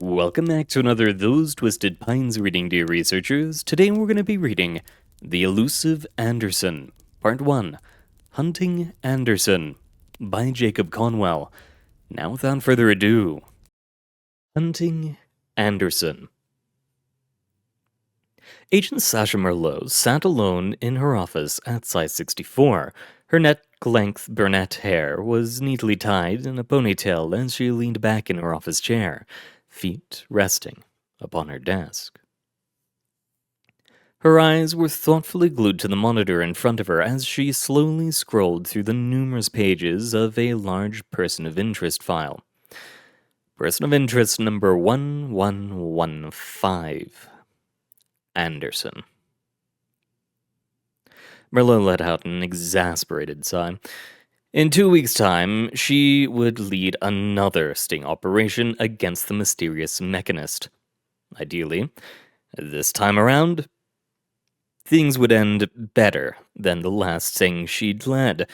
Welcome back to another Those Twisted Pines reading, dear researchers. Today we're going to be reading The Elusive Anderson, Part 1, Hunting Anderson, by Jacob Conwell. Now without further ado, Hunting Anderson. Agent Sasha Merlot sat alone in her office at Site 64. Her neck-length brunette hair was neatly tied in a ponytail as she leaned back in her office chair, feet resting upon her desk. Her eyes were thoughtfully glued to the monitor in front of her as she slowly scrolled through the numerous pages of a large person of interest file. Person of interest number 1115. Anderson. Merlot let out an exasperated sigh. In 2 weeks' time, she would lead another sting operation against the mysterious mechanist. Ideally, this time around, things would end better than the last sting she'd led,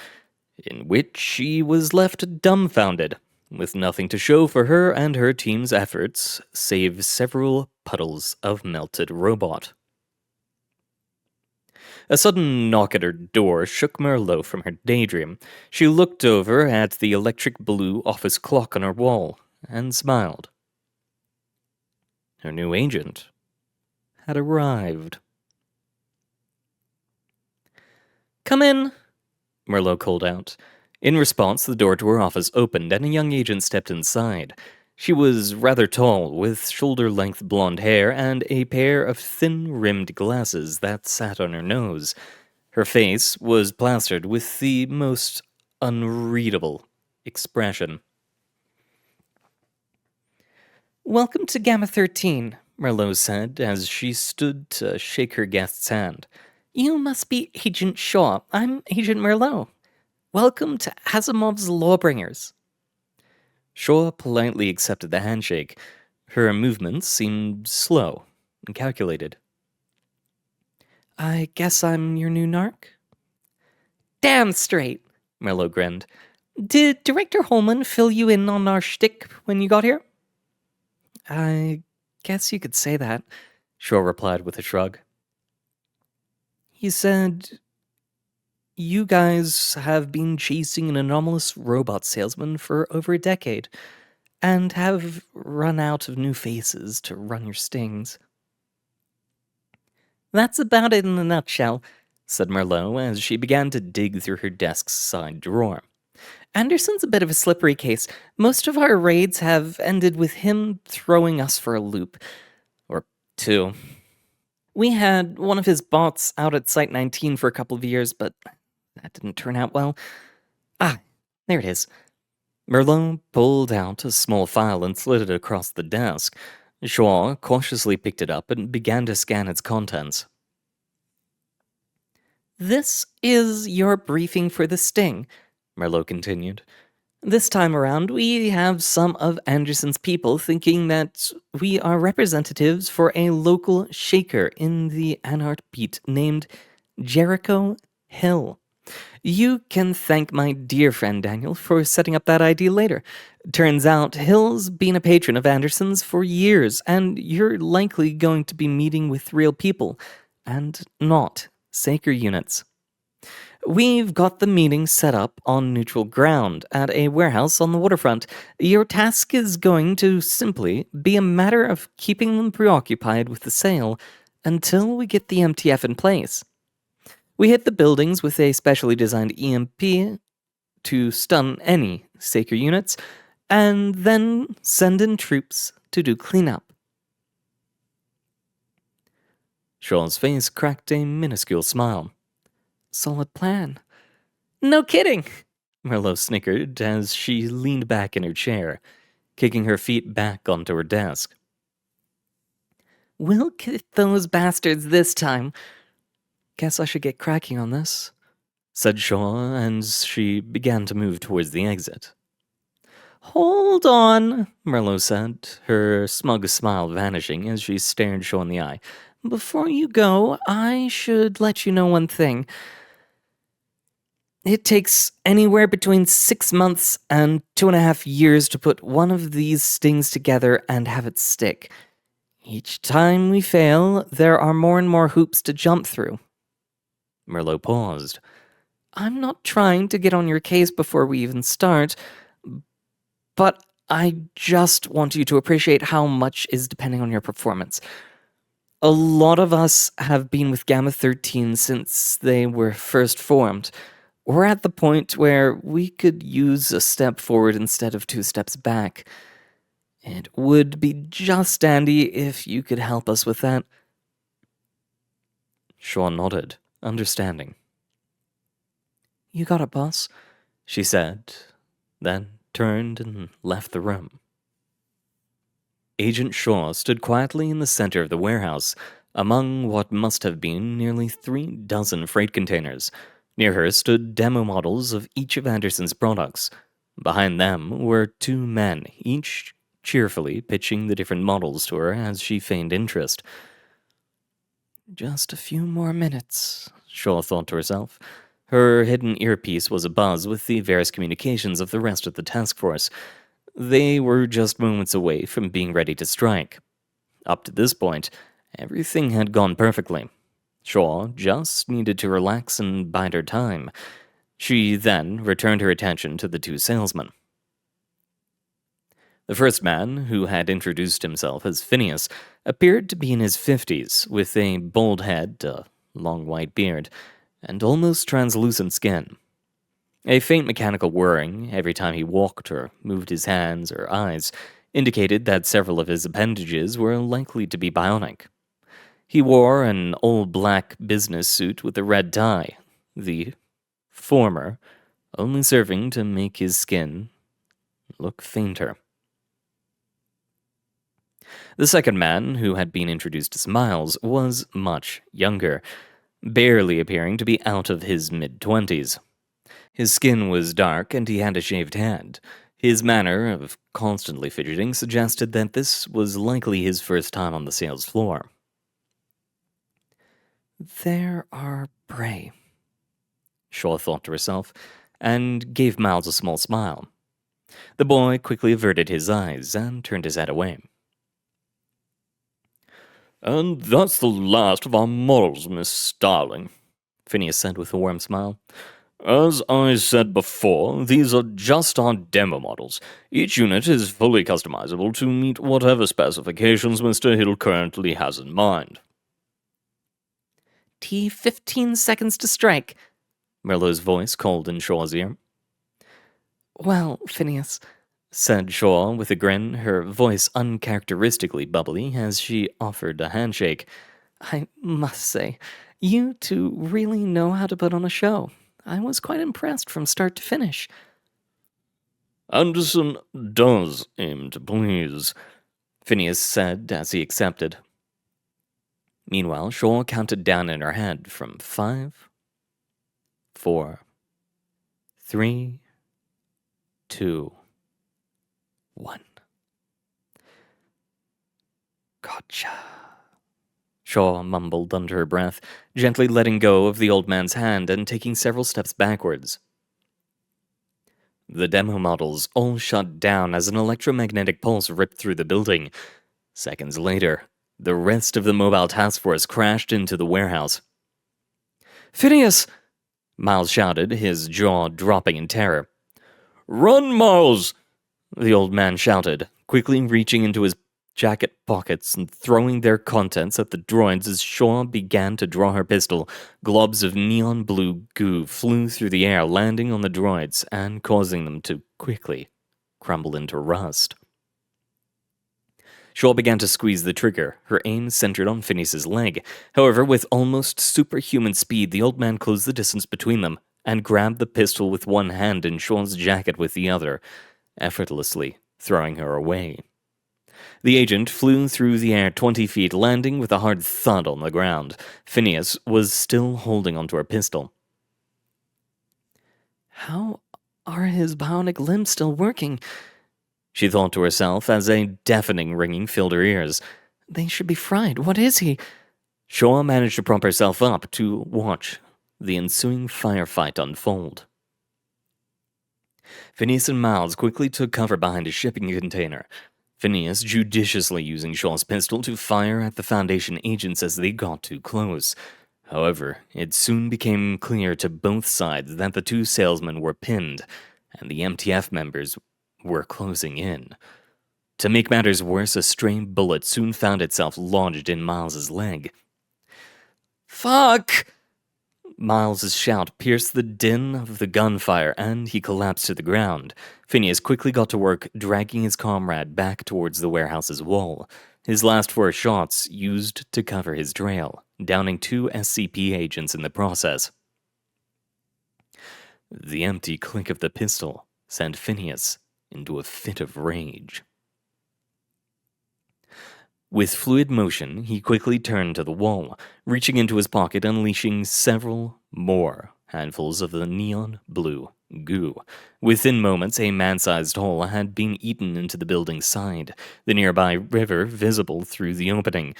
in which she was left dumbfounded, with nothing to show for her and her team's efforts, save several puddles of melted robot. A sudden knock at her door shook Merlot from her daydream. She looked over at the electric blue office clock on her wall and smiled. Her new agent had arrived. "Come in," Merlot called out. In response, the door to her office opened and a young agent stepped inside. She was rather tall, with shoulder-length blonde hair and a pair of thin-rimmed glasses that sat on her nose. Her face was plastered with the most unreadable expression. "Welcome to Gamma 13, Merlot said as she stood to shake her guest's hand. "You must be Agent Shaw. I'm Agent Merlot. Welcome to Asimov's Lawbringers." Shaw politely accepted the handshake. Her movements seemed slow and calculated. "I guess I'm your new narc?" "Damn straight," Merlot grinned. "Did Director Holman fill you in on our shtick when you got here?" "I guess you could say that," Shaw replied with a shrug. He said, "You guys have been chasing an anomalous robot salesman for over a decade, and have run out of new faces to run your stings." "That's about it in a nutshell," said Merlot as she began to dig through her desk's side drawer. "Anderson's a bit of a slippery case. Most of our raids have ended with him throwing us for a loop. Or two. We had one of his bots out at Site 19 for a couple of years, but that didn't turn out well. Ah, there it is." Merlot pulled out a small file and slid it across the desk. Shaw cautiously picked it up and began to scan its contents. "This is your briefing for the sting," Merlot continued. "This time around, we have some of Anderson's people thinking that we are representatives for a local shaker in the Anart Beat named Jericho Hill. You can thank my dear friend Daniel for setting up that idea later. Turns out Hill's been a patron of Anderson's for years, and you're likely going to be meeting with real people, and not Saker units. We've got the meeting set up on neutral ground at a warehouse on the waterfront. Your task is going to simply be a matter of keeping them preoccupied with the sale until we get the MTF in place. We hit the buildings with a specially designed EMP to stun any Saker units, and then send in troops to do cleanup." Shaw's face cracked a minuscule smile. "Solid plan." "No kidding," Merlot snickered as she leaned back in her chair, kicking her feet back onto her desk. "We'll get those bastards this time. Guess I should get cracking on this," said Shaw as she began to move towards the exit. "Hold on," Merlot said, her smug smile vanishing as she stared Shaw in the eye. "Before you go, I should let you know one thing. It takes anywhere between 6 months and 2.5 years to put one of these stings together and have it stick. Each time we fail, there are more and more hoops to jump through. Merlot paused. I'm not trying to get on your case before we even start, but I just want you to appreciate how much is depending on your performance. A lot of us have been with Gamma 13 since they were first formed. We're at the point where we could use a step forward instead of 2 steps back. It would be just dandy if you could help us with that. Shaw nodded, understanding. You got it, boss, she said, then turned and left the room. Agent Shaw stood quietly in the center of the warehouse, among what must have been nearly 3 dozen freight containers. Near her stood demo models of each of Anderson's products. Behind them were 2 men, each cheerfully pitching the different models to her as she feigned interest. Just a few more minutes, Shaw thought to herself. Her hidden earpiece was abuzz with the various communications of the rest of the task force. They were just moments away from being ready to strike. Up to this point, everything had gone perfectly. Shaw just needed to relax and bide her time. She then returned her attention to the 2 salesmen. The first man, who had introduced himself as Phineas, appeared to be in his 50s, with a bald head, a long white beard, and almost translucent skin. A faint mechanical whirring every time he walked or moved his hands or eyes indicated that several of his appendages were likely to be bionic. He wore an all-black business suit with a red tie, the former only serving to make his skin look fainter. The second man, who had been introduced as Miles, was much younger, barely appearing to be out of his mid-20s. His skin was dark and he had a shaved head. His manner of constantly fidgeting suggested that this was likely his first time on the sales floor. There are Bray, Shaw thought to herself, and gave Miles a small smile. The boy quickly averted his eyes and turned his head away. And that's the last of our models, Miss Starling, Phineas said with a warm smile. As I said before, these are just our demo models. Each unit is fully customizable to meet whatever specifications Mr. Hill currently has in mind. T 15 seconds to strike, Merlot's voice called in Shaw's ear. Well, Phineas, said Shaw with a grin, her voice uncharacteristically bubbly as she offered a handshake. I must say, you 2 really know how to put on a show. I was quite impressed from start to finish. Anderson does aim to please, Phineas said as he accepted. Meanwhile, Shaw counted down in her head from 5, 4, 3, 2, 1. Gotcha, Shaw mumbled under her breath, gently letting go of the old man's hand and taking several steps backwards. The demo models all shut down as an electromagnetic pulse ripped through the building. Seconds later, the rest of the mobile task force crashed into the warehouse. Phineas! Miles shouted, his jaw dropping in terror. Run, Miles! The old man shouted, quickly reaching into his jacket pockets and throwing their contents at the droids as Shaw began to draw her pistol. Globs of neon blue goo flew through the air, landing on the droids and causing them to quickly crumble into rust. Shaw began to squeeze the trigger, her aim centered on Phineas's leg. However, with almost superhuman speed, the old man closed the distance between them and grabbed the pistol with one hand and Shaw's jacket with the other, effortlessly throwing her away. The agent flew through the air 20 feet, landing with a hard thud on the ground. Phineas was still holding onto her pistol. How are his bionic limbs still working? She thought to herself as a deafening ringing filled her ears. They should be fried. What is he? Shaw managed to prop herself up to watch the ensuing firefight unfold. Phineas and Miles quickly took cover behind a shipping container, Phineas judiciously using Shaw's pistol to fire at the Foundation agents as they got too close. However, it soon became clear to both sides that the two salesmen were pinned, and the MTF members were closing in. To make matters worse, a stray bullet soon found itself lodged in Miles's leg. "Fuck!" Miles's shout pierced the din of the gunfire, and he collapsed to the ground. Phineas quickly got to work, dragging his comrade back towards the warehouse's wall. His last 4 shots used to cover his trail, downing 2 SCP agents in the process. The empty click of the pistol sent Phineas into a fit of rage. With fluid motion, he quickly turned to the wall, reaching into his pocket, unleashing several more handfuls of the neon blue goo. Within moments, a man-sized hole had been eaten into the building's side, the nearby river visible through the opening.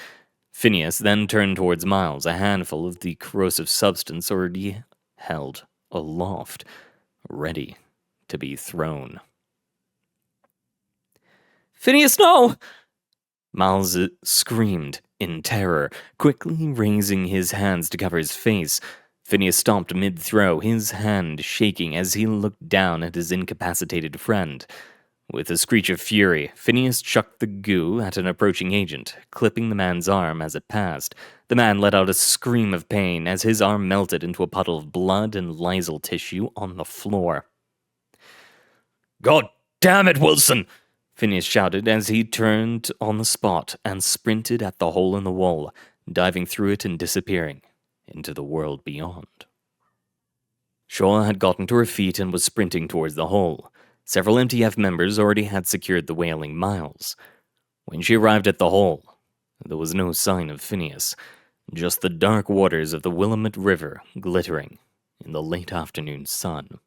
Phineas then turned towards Miles, a handful of the corrosive substance already held aloft, ready to be thrown. "Phineas, no!" Miles screamed in terror, quickly raising his hands to cover his face. Phineas stopped mid-throw, his hand shaking as he looked down at his incapacitated friend. With a screech of fury, Phineas chucked the goo at an approaching agent, clipping the man's arm as it passed. The man let out a scream of pain as his arm melted into a puddle of blood and lysol tissue on the floor. "God damn it, Wilson!" Phineas shouted as he turned on the spot and sprinted at the hole in the wall, diving through it and disappearing into the world beyond. Shaw had gotten to her feet and was sprinting towards the hole. Several MTF members already had secured the wailing Miles. When she arrived at the hole, there was no sign of Phineas, just the dark waters of the Willamette River glittering in the late afternoon sun.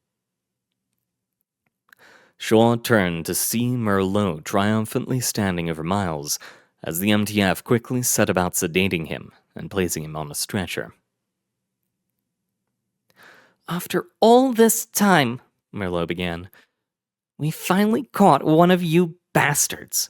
Shaw turned to see Merlot triumphantly standing over Miles, as the MTF quickly set about sedating him and placing him on a stretcher. "After all this time," Merlot began, "we finally caught one of you bastards."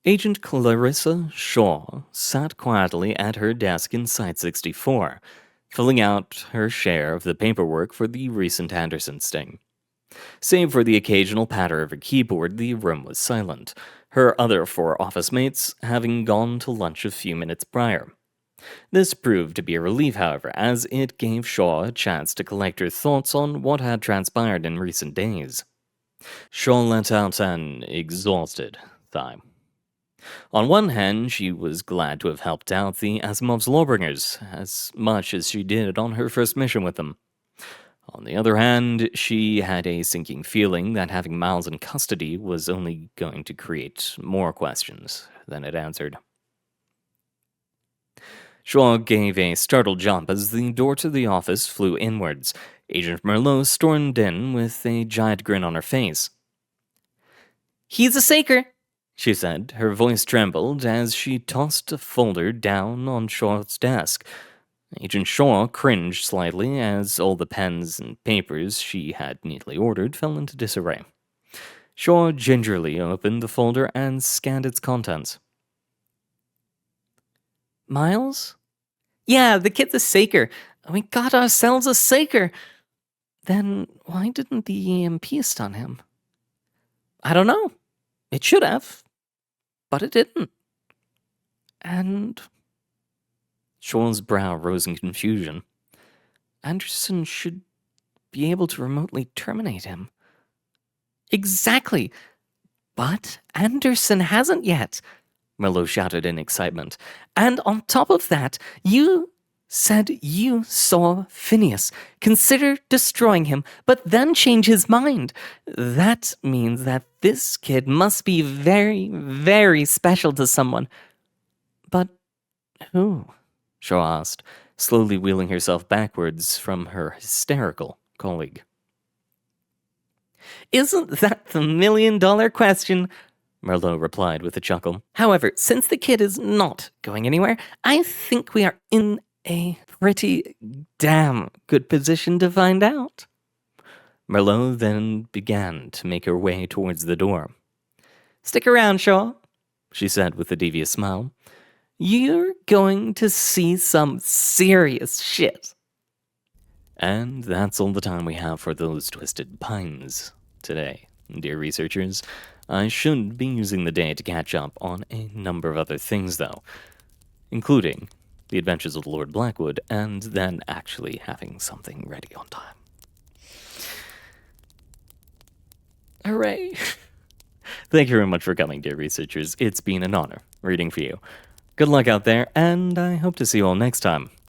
Agent Clarissa Shaw sat quietly at her desk in Site 64, filling out her share of the paperwork for the recent Anderson sting. Save for the occasional patter of her keyboard, the room was silent, her other 4 office mates having gone to lunch a few minutes prior. This proved to be a relief, however, as it gave Shaw a chance to collect her thoughts on what had transpired in recent days. Shaw let out an exhausted sigh. On one hand, she was glad to have helped out the Asimov's Lawbringers as much as she did on her first mission with them. On the other hand, she had a sinking feeling that having Miles in custody was only going to create more questions than it answered. Shaw gave a startled jump as the door to the office flew inwards. Agent Merlot stormed in with a giant grin on her face. "He's a Saker," she said. Her voice trembled as she tossed a folder down on Shaw's desk. Agent Shaw cringed slightly as all the pens and papers she had neatly ordered fell into disarray. Shaw gingerly opened the folder and scanned its contents. "Miles? Yeah, the kid's a Saker. We got ourselves a Saker. Then why didn't the EMP stun him?" "I don't know. It should have, but it didn't. And..." Shaw's brow rose in confusion. "Anderson should be able to remotely terminate him." "Exactly. But Anderson hasn't yet," Merlot shouted in excitement. "And on top of that, you said you saw Phineas, consider destroying him, but then change his mind. That means that this kid must be very, very special to someone. But who?" Shaw asked, slowly wheeling herself backwards from her hysterical colleague. "Isn't that the million-dollar question?" Merlot replied with a chuckle. "However, since the kid is not going anywhere, I think we are in a pretty damn good position to find out. Merlot then began to make her way towards the door. Stick around, Shaw, she said with a devious smile. You're going to see some serious shit. And that's all the time we have for those twisted pines today, dear researchers. I should be using the day to catch up on a number of other things, though, including the adventures of Lord Blackwood, and then actually having something ready on time. Hooray. Thank you very much for coming, dear researchers. It's been an honor reading for you. Good luck out there, and I hope to see you all next time.